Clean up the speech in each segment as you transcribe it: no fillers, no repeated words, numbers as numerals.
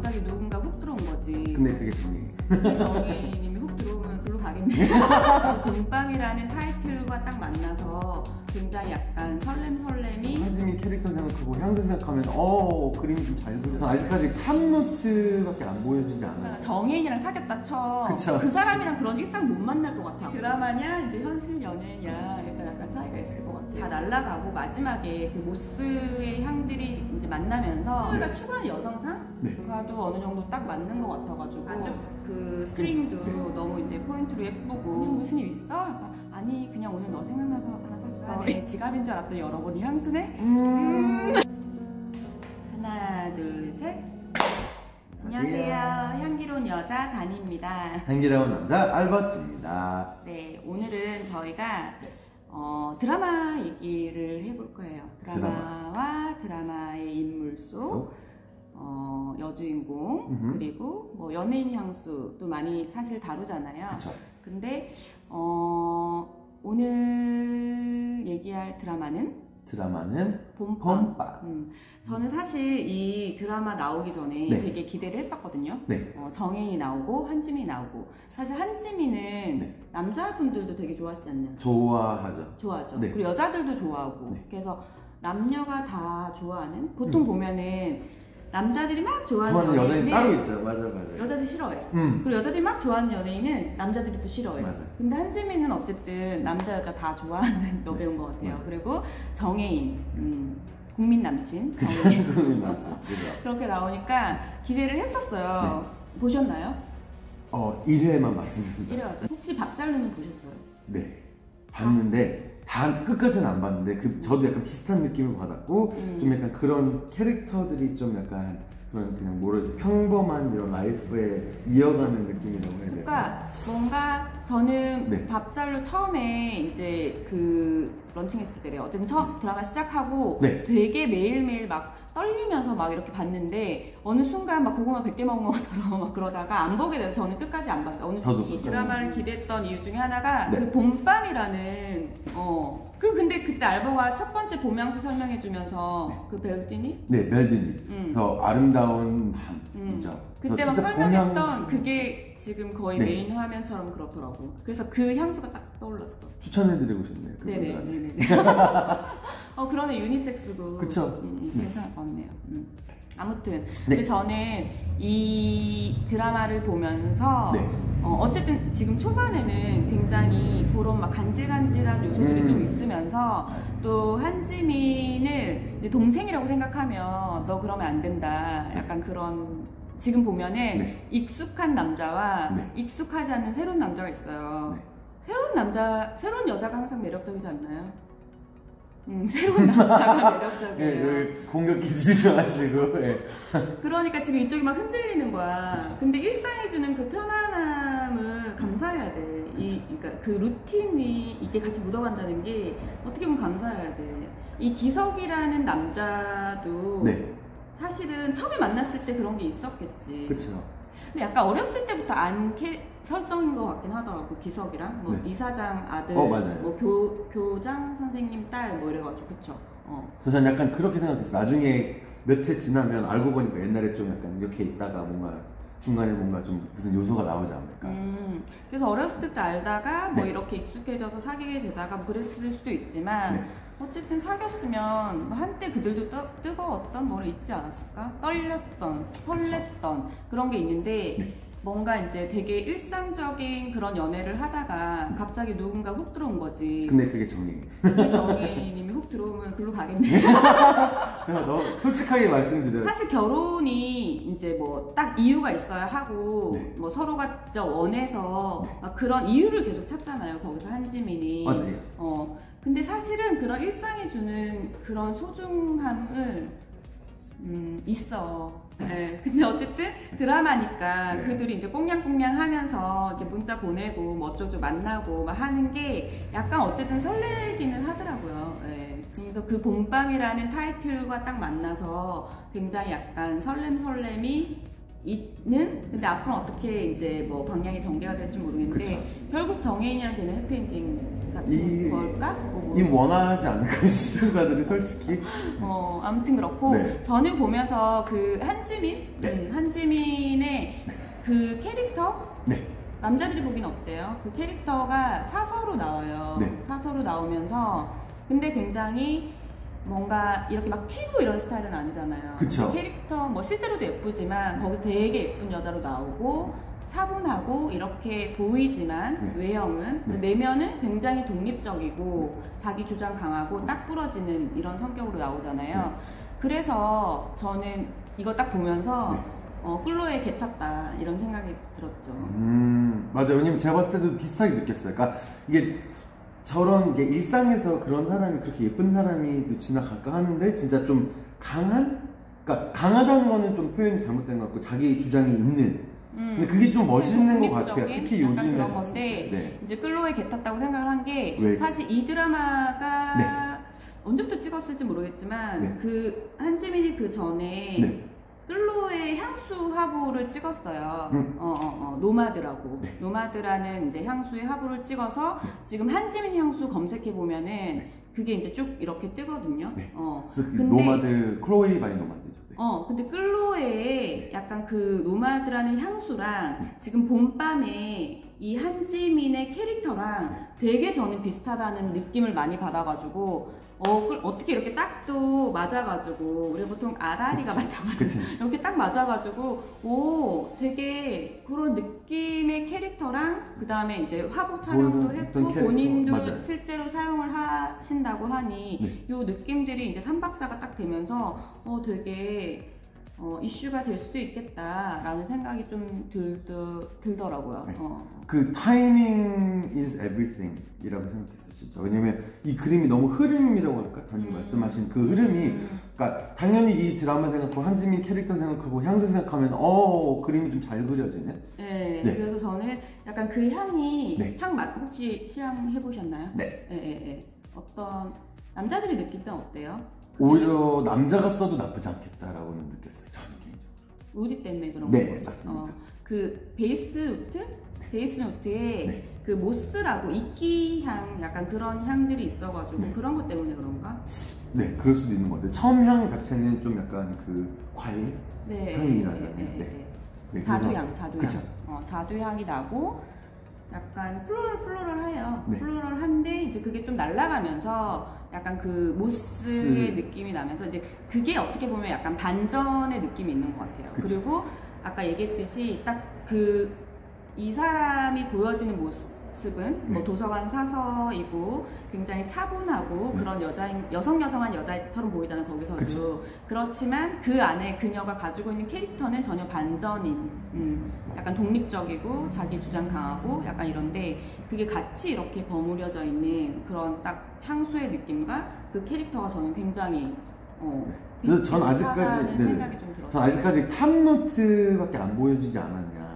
갑자기 누군가 훅 들어온 거지. 근데 그게 정이. 그 정이님이 훅 들어오면 글로 가겠네. 봄밤이라는 타이틀과 딱 만나서 굉장히 약간 설렘이. 한지민 캐릭터 생각하고 향수 생각하면 그림이 좀 잘 그려서 아직까지 탑노트밖에 안 보여지지 않아요. 정혜인이랑 사귀었다 쳐. 그쵸. 그 사람이랑 그런 일상 못 만날 것 같아. 드라마냐 이제 현실 연예냐 약간 차이가 있을 것 같아. 다 날라가고 마지막에 그 모스의 향들이 이제 만나면서 우리가 추구하는 여성상과도 어느 정도 딱 맞는 것 같아가지고 아주 그 스트링도 너무 이제 포인트로 예쁘고 무슨 일 있어? 아니 그냥 오늘 너 생각나서 하나 샀어. 내 지갑인 줄 알았더니 열어보니 향수네. 하나 둘 셋. 안녕하세요. 향기로운 여자 다니입니다. 향기로운 남자 알버트입니다. 네, 오늘은 저희가 드라마 얘기를 해볼 거예요. 드라마와 드라마의 인물 속 여주인공 그리고 뭐 연예인 향수도 많이 사실 다루잖아요. 그쵸. 근데 오늘 얘기할 드라마는 봄밤. 저는 사실 이 드라마 나오기 전에 되게 기대를 했었거든요. 정혜인이 나오고 한지민이 나오고. 사실 한지민은 남자분들도 되게 좋아하시지 않나요? 좋아하죠. 그리고 여자들도 좋아하고. 그래서 남녀가 다 좋아하는, 보통 보면은 남자들이 막 좋아하는 여자인 따로 있죠. 맞아. 여자들이 싫어해. 그리고 여자들이 막 좋아하는 연예인은 남자들이 또 싫어해. 맞아. 근데 한지민은 어쨌든 남자 여자 다 좋아하는 여배우인 것 같아요. 그리고 정혜인, 국민 남친. 국민 남친. 그렇게 나오니까 기대를 했었어요. 보셨나요? 1회만 봤습니다. 1회 봤어요. 혹시 밥잘루는 보셨어요? 네. 봤는데 다 끝까지는 안 봤는데 저도 약간 비슷한 느낌을 받았고 좀 약간 그런 캐릭터들이 좀 약간 그냥 평범한 이런 라이프에 이어가는 느낌이라고 해야 돼요. 그러니까 뭔가 저는 밥잘루 처음에 이제 그 런칭했을 때래요. 어쨌든 처음 드라마 시작하고 되게 매일매일 막 떨리면서 막 이렇게 봤는데 어느 순간 막 고구마 100개 먹은 것처럼 막 그러다가 안 보게 돼서 저는 끝까지 안 봤어요. 이 드라마를 기대했던 이유 중에 하나가 그 봄밤이라는 근데 그때 알보가 첫 번째 봄향수 설명해주면서 그 벨디니? 네, 벨디니. 더 아름다운 밤이죠. 그때 막 설명했던 그게 지금 거의 메인 화면처럼 그렇더라고. 그래서 그 향수가 딱 떠올랐어. 추천해드리고 싶네요. 네네. 그러네, 유니섹스고. 그쵸. 괜찮을 것 같네요. 아무튼 근데 저는 이 드라마를 보면서 어쨌든 지금 초반에는 굉장히 그런 막 간질간질한 요소들이 좀 있으면서 또 한지민을 동생이라고 생각하면 너 그러면 안 된다. 약간 그런 지금 보면은 익숙한 남자와 익숙하지 않은 새로운 남자가 있어요. 새로운 여자가 항상 매력적이지 않나요? 새로운 남자가 매력적이에요. 공격 기준이 마시고. 그러니까 지금 이쪽이 막 흔들리는 거야. 근데 일상이 주는 그 편안함을 감사해야 돼. 그러니까 그 루틴이 이게 같이 묻어간다는 게 어떻게 보면 감사해야 돼. 이 기석이라는 남자도 사실은 처음에 만났을 때 그런 게 있었겠지. 그렇죠. 근데 약간 어렸을 때부터 설정인 것 같긴 하더라고. 기석이랑 뭐 이사장 아들, 맞아요. 뭐 교장 선생님 딸 뭐 이래가지고. 그쵸. 저는 약간 그렇게 생각했어요. 나중에 몇 해 지나면 알고 보니까 옛날에 좀 약간 이렇게 있다가 뭔가 중간에 뭔가 좀 무슨 요소가 나오지 않을까. 그래서 어렸을 때부터 알다가 뭐 이렇게 익숙해져서 사귀게 되다가 뭐 그랬을 수도 있지만 어쨌든 사귀었으면 한때 그들도 뜨거웠던 뭐를 있지 않았을까? 떨렸던, 설렜던 그런 게 있는데 뭔가 이제 되게 일상적인 그런 연애를 하다가 갑자기 누군가 훅 들어온 거지. 근데 그게 정이. 그 정이님이 훅 들어오면 글로 가겠네. 제가 너무 솔직하게 말씀드려요. 사실 결혼이 이제 뭐 딱 이유가 있어야 하고 뭐 서로가 진짜 원해서 막 그런 이유를 계속 찾잖아요. 거기서 한지민이. 맞아요. 근데 사실은 그런 일상이 주는 그런 소중함을 있어. 근데 어쨌든 드라마니까 그들이 이제 꽁냥꽁냥 하면서 이렇게 문자 보내고 뭐 어쩌고 만나고 막 하는 게 약간 어쨌든 설레기는 하더라고요. 그래서 그 봄밤이라는 타이틀과 딱 만나서 굉장히 약간 설렘이 있는 근데 앞으로 어떻게 이제 뭐 방향이 전개가 될지 모르겠는데 그쵸. 결국 정혜인이랑 되는 해피엔딩 같은 걸까? 이 원하지 않을까 시청자들이 솔직히 아무튼 그렇고 네. 저는 보면서 그 한지민 네. 한지민의 네. 그 캐릭터 네. 남자들이 보긴 어때요? 그 캐릭터가 사서로 나와요. 네. 사서로 나오면서 근데 굉장히 뭔가 이렇게 막 튀고 이런 스타일은 아니잖아요. 그쵸. 캐릭터 뭐 실제로도 예쁘지만 거기 되게 예쁜 여자로 나오고 차분하고 이렇게 보이지만 네. 외형은 네. 내면은 굉장히 독립적이고 자기 주장 강하고 딱 부러지는 이런 성격으로 나오잖아요. 네. 그래서 저는 이거 딱 보면서 네. 클로에 개 탔다 이런 생각이 들었죠. 맞아요. 왜냐면 제가 봤을 때도 비슷하게 느꼈어요. 그러니까 이게 저런 게 일상에서 그런 사람이 그렇게 예쁜 사람이 또 지나갈까 하는데 진짜 좀 강한? 그러니까 강하다는 거는 좀 표현이 잘못된 것 같고 자기 주장이 있는 근데 그게 좀 멋있는 것 같아요. 특히 요즘에 그런 건데 네. 이제 클로에 개 탔다고 생각을 한 게 사실 이 드라마가 네. 언제부터 찍었을지 모르겠지만 네. 그 한지민이 그 전에 네. 클로의 향수 화보를 찍었어요. 노마드라고. 네. 노마드라는 이제 향수의 화보를 찍어서 지금 한지민 향수 검색해 보면은 그게 이제 쭉 이렇게 뜨거든요. 네. 근데 노마드 클로이 바이 노마드죠. 네. 근데 클로에의 약간 그 노마드라는 향수랑 지금 봄밤에 이 한지민의 캐릭터랑 되게 저는 비슷하다는 느낌을 많이 받아가지고 어떻게 이렇게 딱도 맞아가지고 우리 보통 아다리가 맞아가지고 이렇게 딱 맞아가지고 되게 그런 느낌의 캐릭터랑 그 다음에 이제 화보 촬영도 했고 본인도 맞아요. 실제로 사용을 하신다고 하니 요 느낌들이 이제 삼박자가 딱 되면서 되게 이슈가 될 수도 있겠다라는 생각이 좀 들더라고요. 네. 그 타이밍 is everything 이라고 생각했어요. 진짜. 왜냐면 이 그림이 너무 흐름이라고 할까? 단지 말씀하신 그 흐름이 그러니까 당연히 이 드라마 생각하고 한지민 캐릭터 생각하고 향수 생각하면 그림이 좀 잘 그려지네. 네. 그래서 저는 약간 그 향이 향 맛 혹시 시향해 보셨나요? 네. 네. 어떤 남자들이 느낄 땐 어때요? 오히려 남자가 써도 나쁘지 않겠다라고는 느꼈어요. 저는 개인적으로. 우디 때문에 그런 거. 네, 맞습니다. 그 베이스 노트? 베이스 노트에 그 모스라고 이끼향 약간 그런 향들이 있어가지고 그런 것 때문에 그런가? 네, 그럴 수도 있는 건데 첨향 자체는 좀 약간 그 과일 향이 나잖아요. 자두향. 그쵸. 자두향이 나고 약간 플로럴해요. 플로럴한데 이제 그게 좀 날아가면서 약간 그 모스의 느낌이 나면서 이제 그게 어떻게 보면 약간 반전의 느낌이 있는 것 같아요. 그리고 아까 얘기했듯이 딱 이 사람이 보여지는 모습은 뭐 도서관 사서이고 굉장히 차분하고 그런 여성한 여자처럼 보이잖아요. 거기서도. 그쵸. 그렇지만 그 안에 그녀가 가지고 있는 캐릭터는 전혀 반전인 약간 독립적이고 자기 주장 강하고 약간 이런데 그게 같이 이렇게 버무려져 있는 그런 딱 향수의 느낌과 그 캐릭터가 저는 굉장히 그래서 전 아직까지 생각이 좀 들었어요. 전 아직까지 탑노트밖에 안 보여주지 않았냐.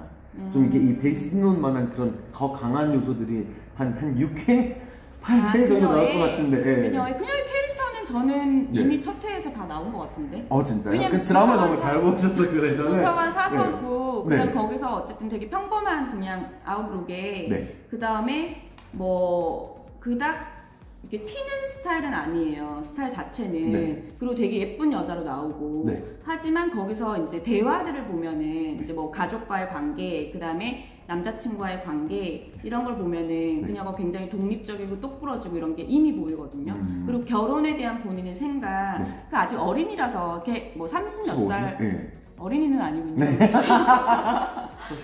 좀 이게 이 베이스노트만한 그런 더 강한 요소들이 한 6회, 8회 정도 나올 것 같은데. 그녀의 캐릭터는 저는 이미 첫 회에서 다 나온 것 같은데. 진짜요? 그 드라마 너무 잘 보셔서 그래. 도서관 사서고 그다음 거기서 어쨌든 되게 평범한 그냥 아웃룩에 그 다음에 뭐 그닥 이렇게 튀는 스타일은 아니에요. 스타일 자체는. 그리고 되게 예쁜 여자로 나오고. 하지만 거기서 이제 대화들을 보면은 이제 뭐 가족과의 관계, 그 다음에 남자친구와의 관계 이런 걸 보면은 그녀가 굉장히 독립적이고 똑부러지고 이런 게 이미 보이거든요. 그리고 결혼에 대한 본인의 생각, 그 아직 어린이라서 이렇게 뭐 30몇 살 어린이는 아니군요.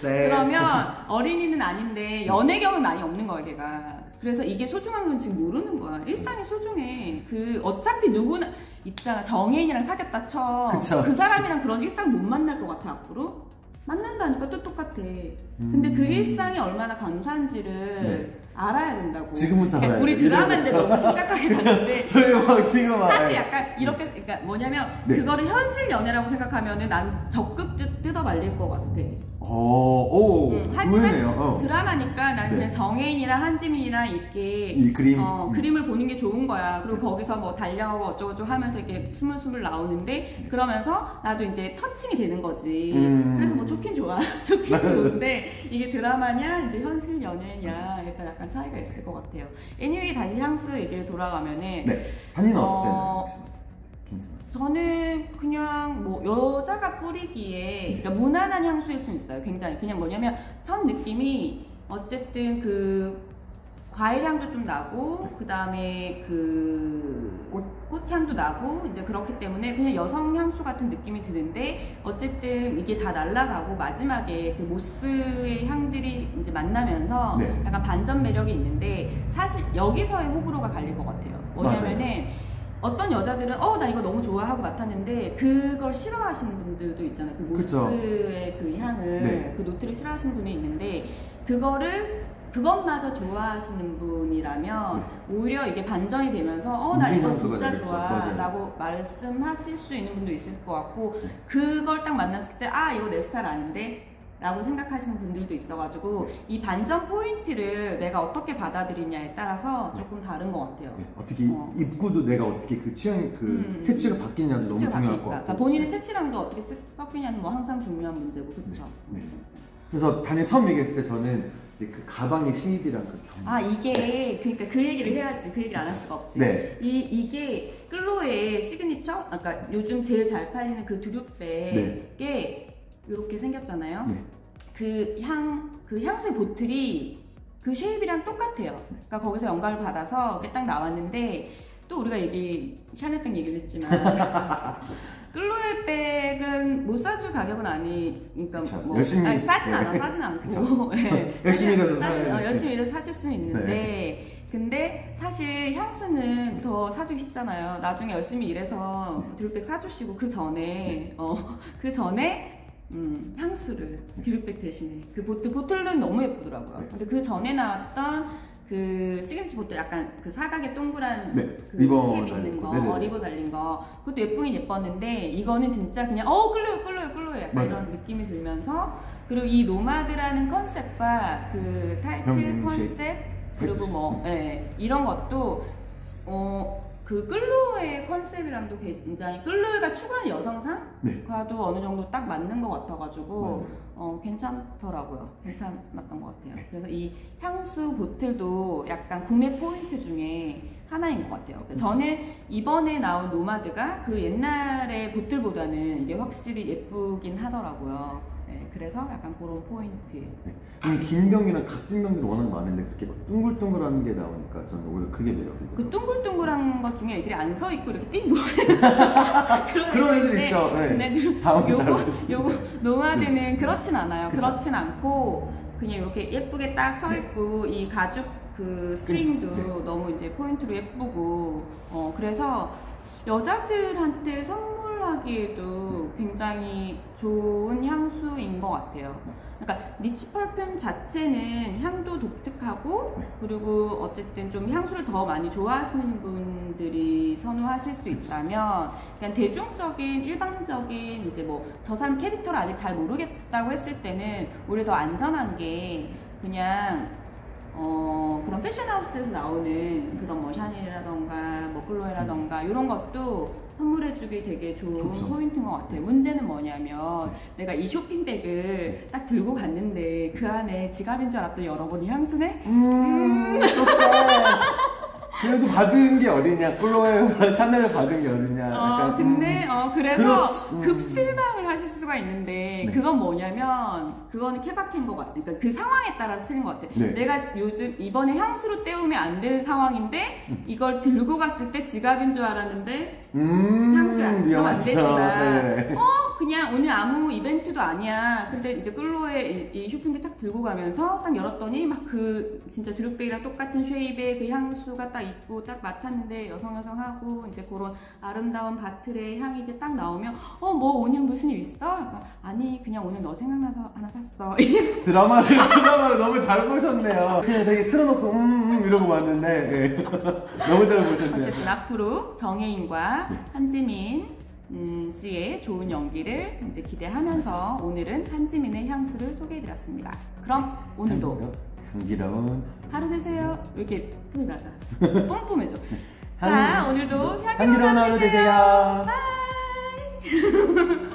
그러면 어린이는 아닌데 연애 경험이 많이 없는 거야 걔가. 그래서 이게 소중한 건 지금 모르는 거야. 일상이 소중해. 어차피 누구나 있잖아. 정혜인이랑 사귀었다 쳐. 그 사람이랑 그런 일상 못 만날 것 같아 앞으로. 만난다니까 또 똑같아. 근데 그 일상이 얼마나 감사한지를 알아야 된다고. 지금부터 알아야죠. 우리 드라마인데 너무 심각하게 봤는데 지금 사실 약간 이렇게 그러니까 뭐냐면 그거를 현실 연애라고 생각하면은 난 적극 뜯어 말릴 것 같아. 하지만 의외네요. 드라마니까 난 네. 그냥 정혜인이랑 한지민이랑 이렇게 이 그림 그림을 보는 게 좋은 거야. 그리고 거기서 뭐 달려가고 어쩌고저쩌고 하면서 이렇게 스물스물 나오는데 그러면서 나도 이제 터칭이 되는 거지. 그래서 뭐 좋긴 좋아. 좋긴 좋은데 이게 드라마냐 이제 현실 연애냐 일단 약간 차이가 있을 것 같아요. anyway 다시 향수 얘기를 돌아가면은 네. 한이는 어때요? 괜찮아요? 저는 그냥 뭐 여자가 뿌리기에 그러니까 무난한 향수일 수 있어요. 굉장히 그냥 뭐냐면 첫 느낌이 어쨌든 그 과일 향도 좀 나고 그 다음에 그 꽃향도 나고 이제 그렇기 때문에 그냥 여성 향수 같은 느낌이 드는데 어쨌든 이게 다 날아가고 마지막에 그 모스의 향들이 이제 만나면서 네. 약간 반전 매력이 있는데 사실 여기서의 호불호가 갈릴 것 같아요. 뭐냐면은 어떤 여자들은 나 이거 너무 좋아하고 맡았는데 그걸 싫어하시는 분들도 있잖아요. 그 모스의 그 향을 네. 그 노트를 싫어하시는 분이 있는데 그것마저 좋아하시는 분이라면 오히려 이게 반전이 되면서 나 이거 진짜 좋아 라고 말씀하실 수 있는 분도 있을 것 같고 그걸 딱 만났을 때 이거 내 스타일 아닌데? 라고 생각하시는 분들도 있어가지고 이 반전 포인트를 내가 어떻게 받아들이냐에 따라서 조금 다른 것 같아요. 어떻게 입구도 내가 어떻게 그 취향 그 채취가 바뀌냐도 너무 중요할 것 같고 그러니까 본인의 채취랑도 어떻게 섞이냐는 뭐 항상 중요한 문제고 그렇죠. 네. 그래서 단일 처음 얘기했을 때 저는 이제 그 가방의 쉐입이랑 그 이게 그러니까 그 얘기를 해야지. 그 얘기를 안 할 수가 없지. 네. 이게 끌로의 시그니처 그러니까 요즘 제일 잘 팔리는 그 두릅백에 이렇게 생겼잖아요. 네. 그 향수의 보틀이 그 쉐입이랑 똑같아요. 그러니까 거기서 영감을 받아서 이렇게 딱 나왔는데 또 우리가 샤넬백 얘기를 했지만 끌로의 백은 못 사줄 가격은 그러니까 뭐 열심히 싸진 않고 네. 열심히 일해서 사줄 수는 있는데 네. 근데 사실 향수는 더 사주기 쉽잖아요. 나중에 열심히 일해서 두릅백 사주시고 그 전에 향수를 두릅백 대신에 그 보틀은 너무 예쁘더라고요. 근데 그 전에 나왔던 그 시그니처 보틀 약간 그 사각의 동그란 그 리본 캡 있는 거, 리본 달린 거 그것도 예쁘긴 예뻤는데 이거는 진짜 그냥 끌로요 약간 이런 느낌이 들면서 그리고 이 노마드라는 컨셉과 그 타이틀 컨셉 그리고 뭐 이런 것도 그 끌로의 컨셉이랑도 굉장히 끌로이가 추구하는 여성상과도 어느 정도 딱 맞는 것 같아가지고 괜찮더라고요. 괜찮았던 것 같아요. 그래서 이 향수 보틀도 약간 구매 포인트 중에 하나인 것 같아요. 저는 이번에 나온 노마드가 그 옛날의 보틀보다는 이게 확실히 예쁘긴 하더라고요. 그래서 약간 그런 포인트. 긴 병이랑 각진 병들이 워낙 많은데 그렇게 막 둥글둥글한 게 나오니까 저는 오히려 그게 매력이거든요. 그 둥글둥글한 것 중에 애들이 안 서 있고 이렇게 띵 그런 애들 있죠. 근데 요거 노마드는 그렇진 않아요. 그렇진 않고 그냥 이렇게 예쁘게 딱 서 있고 이 가죽 그 스트링도 너무 이제 포인트로 예쁘고 그래서 여자들한테 선물하기에도 굉장히 좋은 향수인 것 같아요. 그러니까 니치 펄퓸 자체는 향도 독특하고 그리고 어쨌든 좀 향수를 더 많이 좋아하시는 분들이 선호하실 수 있다면 그냥 대중적인 일반적인 이제 뭐 저 사람 캐릭터를 아직 잘 모르겠다고 했을 때는 오히려 더 안전한 게 그냥 그런 패션하우스에서 나오는 그런 뭐 샤넬이라던가 뭐 클로에라던가 이런 것도 선물해주기 되게 좋은 포인트인 것 같아요. 문제는 뭐냐면 내가 이 쇼핑백을 딱 들고 갔는데 그 안에 지갑인 줄 알았더니 열어보니 향수네? 그래도 받은 게 어디냐, 클로에 샤넬을 받은 게 어디냐. 약간, 근데 그래서 급실망을 하실 수가 있는데 그건 뭐냐면 그거는 케바케인 것 같아. 그러니까 그 상황에 따라서 틀린 것 같아. 내가 요즘 이번에 향수로 때우면 안 되는 상황인데 이걸 들고 갔을 때 지갑인 줄 알았는데 향수야. 그럼 안 되지만 그냥 오늘 아무 이벤트도 아니야. 근데 이제 끌로에 이 쇼핑백 딱 들고 가면서 딱 열었더니 막 그 진짜 두릅백이랑 똑같은 쉐입의 그 향수가 딱 있고 딱 맡았는데 여성하고 이제 그런 아름다운 바틀의 향이 이제 딱 나오면 뭐 오늘 무슨 일 있어? 아니 그냥 오늘 너 생각나서 하나 샀어. 드라마를 너무 잘 보셨네요. 그냥 되게 틀어놓고 이러고 왔는데 너무 잘 보셨네요. 어쨌든 앞으로 정혜인과 한지민 씨의 좋은 연기를 이제 기대하면서 오늘은 한지민의 향수를 소개해드렸습니다. 그럼 오늘도 향기로운 하루 되세요. 왜 이렇게 톤이 낮아? 뿜뿜해져. 자, 오늘도 향기로운 하루 되세요. 바이.